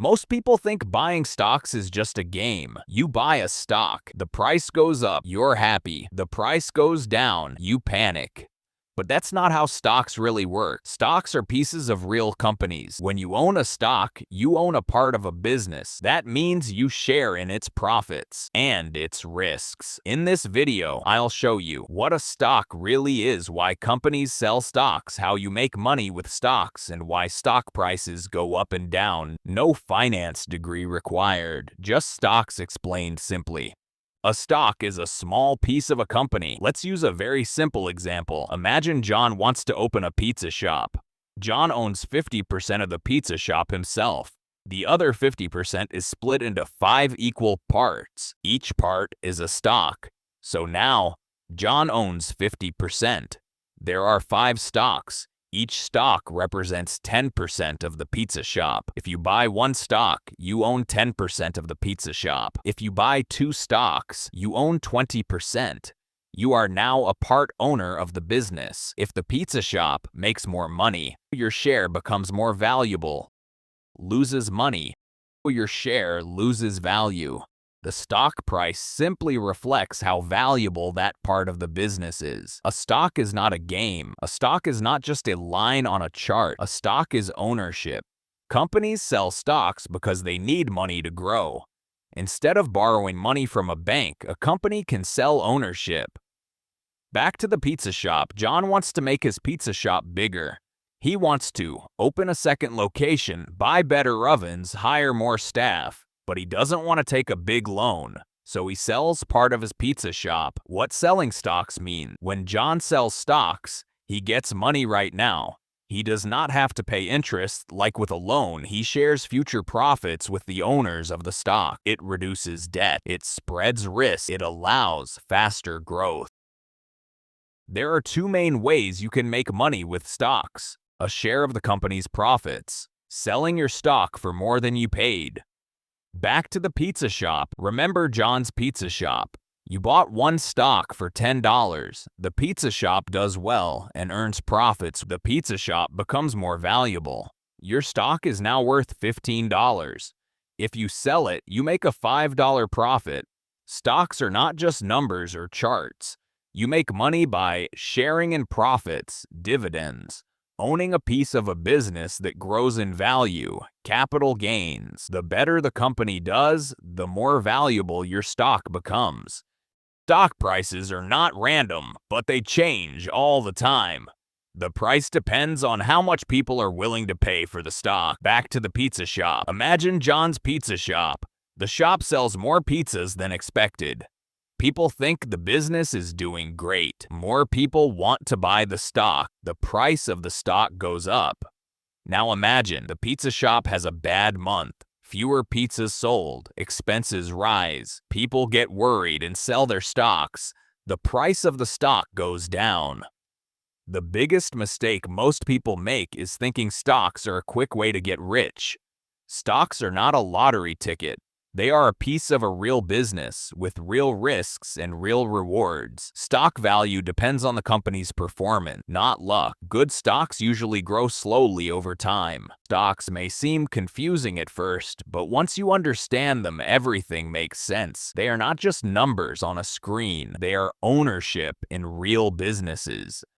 Most people think buying stocks is just a game. You buy a stock, the price goes up, you're happy. The price goes down, you panic. But that's not how stocks really work. Stocks are pieces of real companies. When you own a stock, you own a part of a business. That means you share in its profits and its risks. In this video, I'll show you what a stock really is, why companies sell stocks, how you make money with stocks, and why stock prices go up and down. No finance degree required, just stocks explained simply. A stock is a small piece of a company. Let's use a very simple example. Imagine John wants to open a pizza shop. John owns 50% of the pizza shop himself. The other 50% is split into 5 equal parts. Each part is a stock. So now, John owns 50%. There are 5 stocks. Each stock represents 10% of the pizza shop. If you buy one stock, you own 10% of the pizza shop. If you buy 2 stocks, you own 20%. You are now a part owner of the business. If the pizza shop makes more money, your share becomes more valuable. Loses money, your share loses value. The stock price simply reflects how valuable that part of the business is. A stock is not a game. A stock is not just a line on a chart. A stock is ownership. Companies sell stocks because they need money to grow. Instead of borrowing money from a bank, a company can sell ownership. Back to the pizza shop. John wants to make his pizza shop bigger. He wants to open a second location, buy better ovens, hire more staff. But he doesn't want to take a big loan, so he sells part of his pizza shop. What selling stocks mean? When John sells stocks, he gets money right now. He does not have to pay interest like with a loan. He shares future profits with the owners of the stock. It reduces debt. It spreads risk. It allows faster growth. There are 2 main ways you can make money with stocks: a share of the company's profits, selling your stock for more than you paid. Back to the pizza shop. Remember John's pizza shop. You bought one stock for $10. The pizza shop does well and earns profits. The pizza shop becomes more valuable. Your stock is now worth $15. If you sell it, you make a $5 profit. Stocks are not just numbers or charts. You make money by sharing in profits, dividends. Owning a piece of a business that grows in value, capital gains. The better the company does, the more valuable your stock becomes. Stock prices are not random, but they change all the time. The price depends on how much people are willing to pay for the stock. Back to the pizza shop. Imagine John's pizza shop. The shop sells more pizzas than expected. People think the business is doing great. More people want to buy the stock. The price of the stock goes up. Now imagine the pizza shop has a bad month. Fewer pizzas sold. Expenses rise. People get worried and sell their stocks. The price of the stock goes down. The biggest mistake most people make is thinking stocks are a quick way to get rich. Stocks are not a lottery ticket. They are a piece of a real business with real risks and real rewards. Stock value depends on the company's performance, not luck. Good stocks usually grow slowly over time. Stocks may seem confusing at first, but once you understand them, everything makes sense. They are not just numbers on a screen. They are ownership in real businesses.